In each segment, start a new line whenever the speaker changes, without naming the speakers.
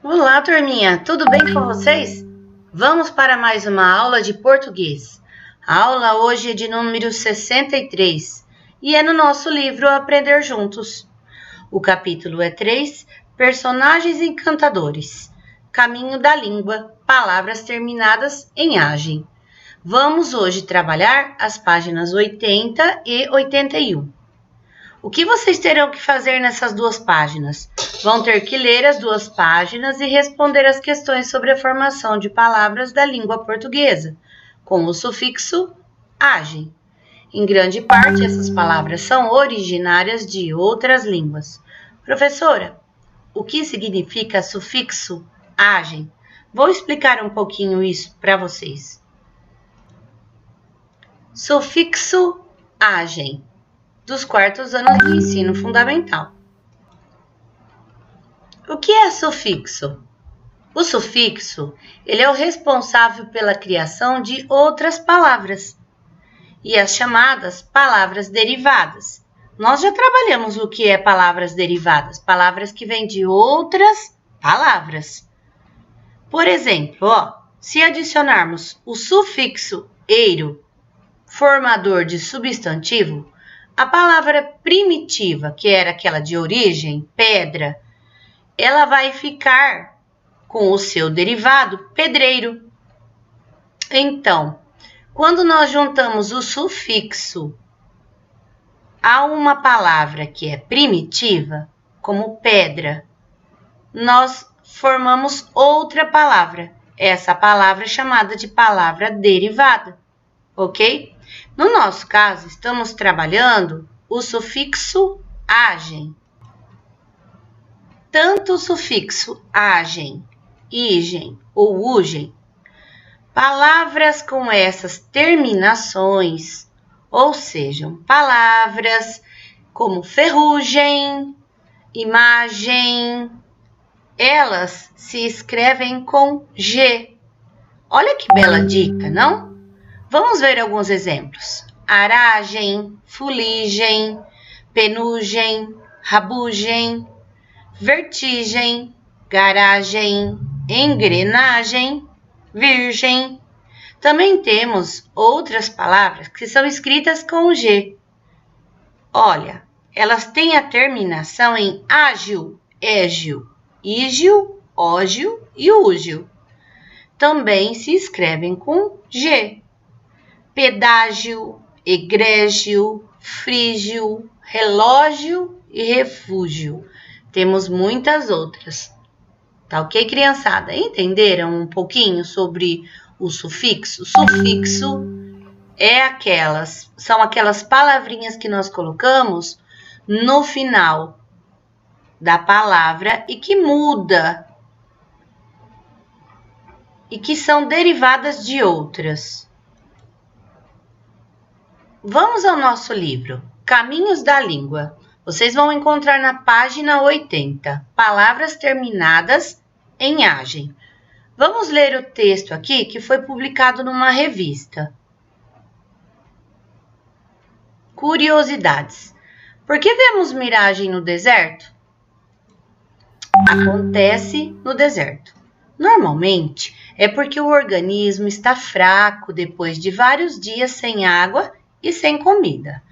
Olá, turminha! Tudo bem com vocês? Vamos para mais uma aula de português. A aula hoje é de número 63 e é no nosso livro Aprender Juntos. O capítulo é 3, Personagens Encantadores. Caminho da língua, palavras terminadas em agem. Vamos hoje trabalhar as páginas 80 e 81. O que vocês terão que fazer nessas duas páginas? Vão ter que ler as duas páginas e responder as questões sobre a formação de palavras da língua portuguesa, com o sufixo agem. Em grande parte, essas palavras são originárias de outras línguas. Professora, o que significa sufixo agem? Vou explicar um pouquinho isso para vocês. Sufixo agem, dos quartos anos do ensino fundamental. O que é sufixo? O sufixo, ele é o responsável pela criação de outras palavras e as chamadas palavras derivadas. Nós já trabalhamos o que é palavras derivadas, palavras que vêm de outras palavras. Por exemplo, se adicionarmos o sufixo eiro, formador de substantivo, a palavra primitiva, que era aquela de origem, pedra, ela vai ficar com o seu derivado pedreiro. Então, quando nós juntamos o sufixo a uma palavra que é primitiva, como pedra, nós formamos outra palavra. Essa palavra é chamada de palavra derivada, ok? No nosso caso, estamos trabalhando o sufixo agem. Tanto o sufixo agem, igem ou ugem, palavras com essas terminações, ou sejam, palavras como ferrugem, imagem, elas se escrevem com G. Olha que bela dica, não? Vamos ver alguns exemplos. Aragem, fuligem, penugem, rabugem, vertigem, garagem, engrenagem, virgem. Também temos outras palavras que são escritas com G. Olha, elas têm a terminação em ágil, égil, ígil, ógil e úgil. Também se escrevem com G. Pedágio, egrégio, frígio, relógio e refúgio. Temos muitas outras. Tá ok, criançada? Entenderam um pouquinho sobre o sufixo? O sufixo são aquelas palavrinhas que nós colocamos no final da palavra e que muda e que são derivadas de outras. Vamos ao nosso livro, Caminhos da Língua. Vocês vão encontrar na página 80, palavras terminadas em agem. Vamos ler o texto aqui que foi publicado numa revista. Curiosidades. Por que vemos miragem no deserto? Acontece no deserto. Normalmente é porque o organismo está fraco depois de vários dias sem água e sem comida.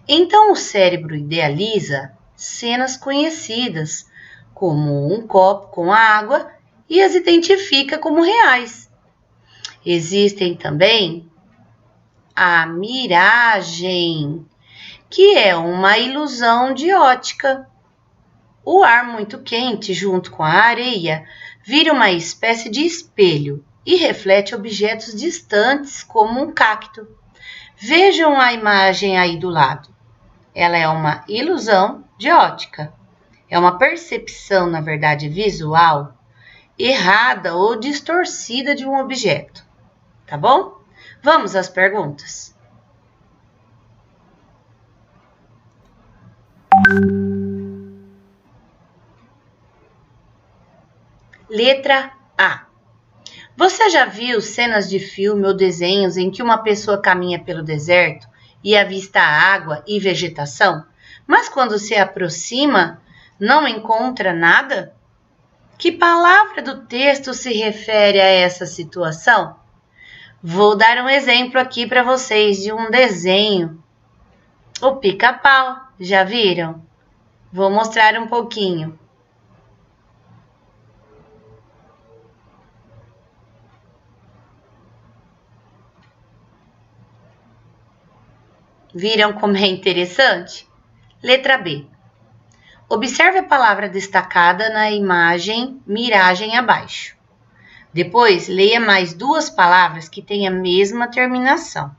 Então o cérebro idealiza cenas conhecidas, como um copo com água, e as identifica como reais. Existem também a miragem, que é uma ilusão de ótica. O ar muito quente junto com a areia vira uma espécie de espelho e reflete objetos distantes como um cacto. Vejam a imagem aí do lado. Ela é uma ilusão de ótica. É uma percepção, na verdade, visual errada ou distorcida de um objeto. Tá bom? Vamos às perguntas. Letra A. Você já viu cenas de filme ou desenhos em que uma pessoa caminha pelo deserto e avista água e vegetação, mas quando se aproxima não encontra nada? Que palavra do texto se refere a essa situação? Vou dar um exemplo aqui para vocês de um desenho. O pica-pau, já viram? Vou mostrar um pouquinho. Viram como é interessante? Letra B. Observe a palavra destacada na imagem miragem abaixo. Depois, leia mais duas palavras que têm a mesma terminação.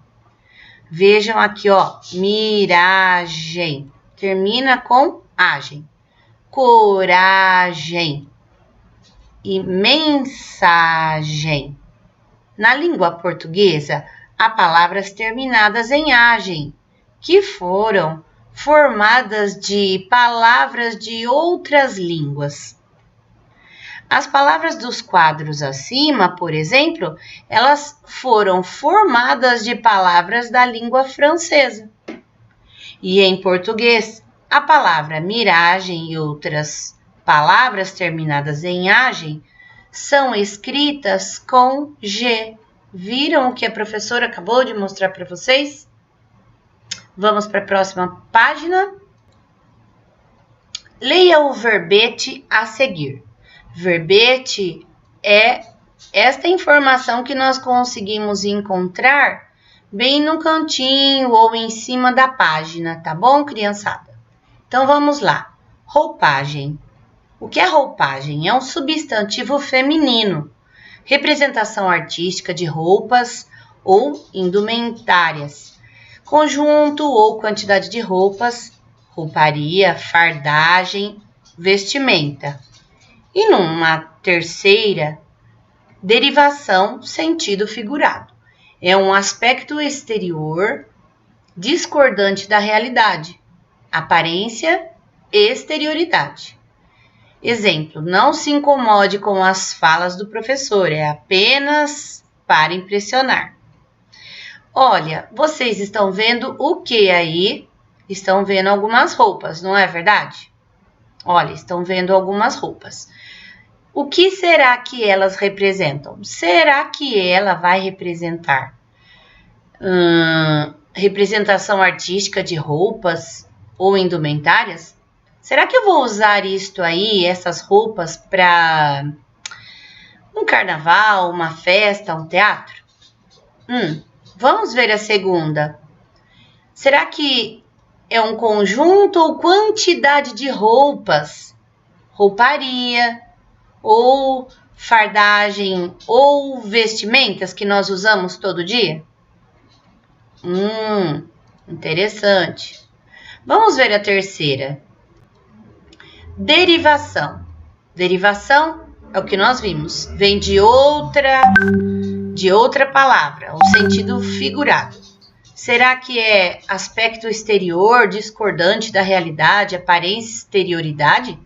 Vejam aqui, ó, miragem. Termina com agem. Coragem e mensagem. Na língua portuguesa, há palavras terminadas em agem, que foram formadas de palavras de outras línguas. As palavras dos quadros acima, por exemplo, elas foram formadas de palavras da língua francesa. E em português, a palavra miragem e outras palavras terminadas em agem são escritas com G. Viram o que a professora acabou de mostrar para vocês? Vamos para a próxima página. Leia o verbete a seguir. Verbete é esta informação que nós conseguimos encontrar bem no cantinho ou em cima da página, tá bom, criançada? Então, vamos lá. Roupagem. O que é roupagem? É um substantivo feminino. Representação artística de roupas ou indumentárias. Conjunto ou quantidade de roupas, rouparia, fardagem, vestimenta. E numa terceira, derivação, sentido figurado. É um aspecto exterior discordante da realidade. Aparência e exterioridade. Exemplo, não se incomode com as falas do professor, é apenas para impressionar. Olha, vocês estão vendo o que aí? Estão vendo algumas roupas, não é verdade? Olha, estão vendo algumas roupas. O que será que elas representam? Será que ela vai representar representação artística de roupas ou indumentárias? Será que eu vou usar isto aí, essas roupas, para um carnaval, uma festa, um teatro? Vamos ver a segunda. Será que é um conjunto ou quantidade de roupas? Rouparia, ou fardagem, ou vestimentas que nós usamos todo dia? Interessante. Vamos ver a terceira. Derivação. Derivação é o que nós vimos. Vem de outra palavra, o sentido figurado. Será que é aspecto exterior, discordante da realidade, aparência, exterioridade?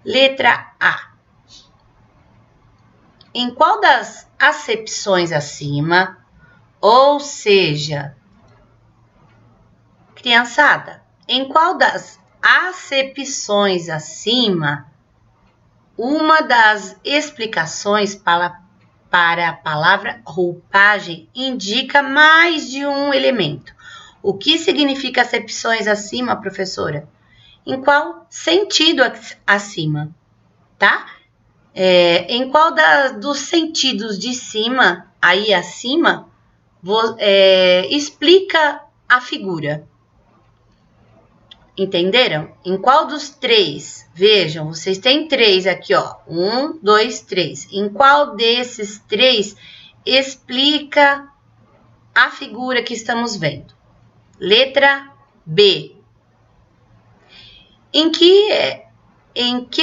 Letra A. Em qual das acepções acima, ou seja, criançada, em qual das acepções acima, uma das explicações para a palavra roupagem indica mais de um elemento? O que significa acepções acima, professora? Em qual sentido acima, tá? Em qual dos sentidos de cima, aí acima, explica a figura. Entenderam? Em qual dos três? Vejam, vocês têm três aqui, ó. 1, 2, 3. Em qual desses três explica a figura que estamos vendo? Letra B. Em que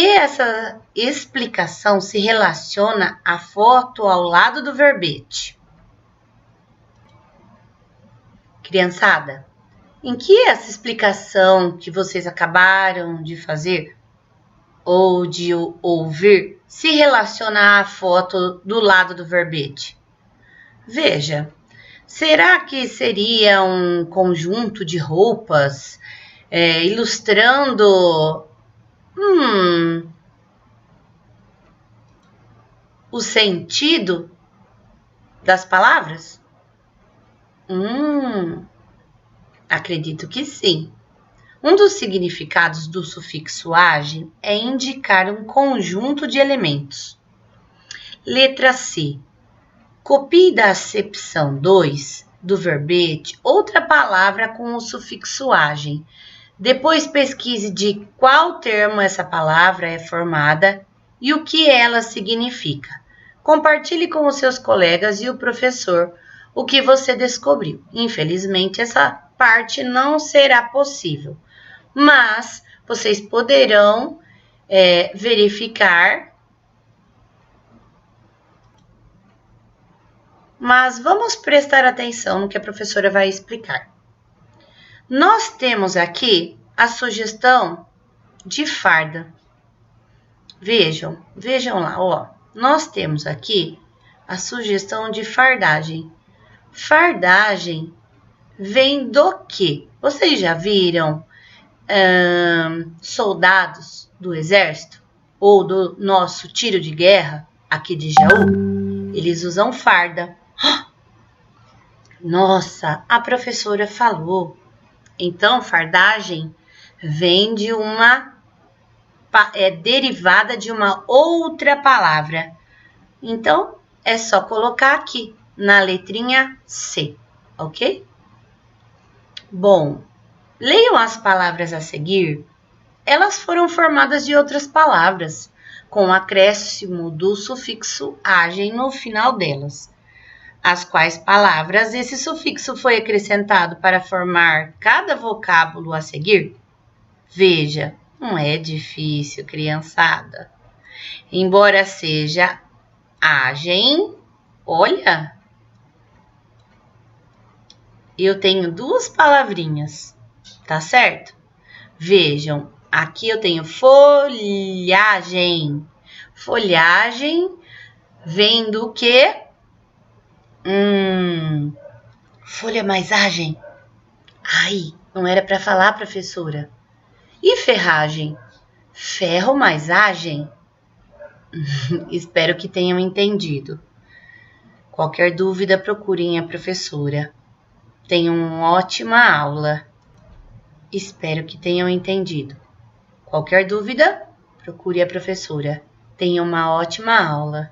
essa explicação se relaciona à foto ao lado do verbete? Criançada, em que essa explicação que vocês acabaram de fazer ou de ouvir se relaciona à foto do lado do verbete? Veja, será que seria um conjunto de roupas ilustrando o sentido das palavras? Acredito que sim. Um dos significados do sufixo agem é indicar um conjunto de elementos. Letra C. Copie da acepção 2 do verbete outra palavra com o sufixo agem. Depois pesquise de qual termo essa palavra é formada e o que ela significa. Compartilhe com os seus colegas e o professor o que você descobriu. Infelizmente, essa parte não será possível, mas vocês poderão verificar. Mas vamos prestar atenção no que a professora vai explicar. Nós temos aqui a sugestão de farda. Vejam lá, ó. Nós temos aqui a sugestão de fardagem. Fardagem vem do quê? Vocês já viram soldados do exército ou do nosso tiro de guerra aqui de Jaú? Eles usam farda. Nossa, a professora falou. Então, fardagem vem de derivada de uma outra palavra. Então, é só colocar aqui na letrinha C, ok? Bom, leiam as palavras a seguir. Elas foram formadas de outras palavras, com o acréscimo do sufixo agem no final delas. As quais palavras esse sufixo foi acrescentado para formar cada vocábulo a seguir? Veja, não é difícil, criançada. Embora seja agem, olha, eu tenho duas palavrinhas, tá certo? Vejam, aqui eu tenho folhagem. Folhagem vem do quê? Folha mais agem. Ai, não era para falar, professora. E ferragem? Ferro mais agem? Espero que tenham entendido. Qualquer dúvida, procurem a professora. Tenham uma ótima aula. Espero que tenham entendido. Qualquer dúvida, procure a professora. Tenham uma ótima aula.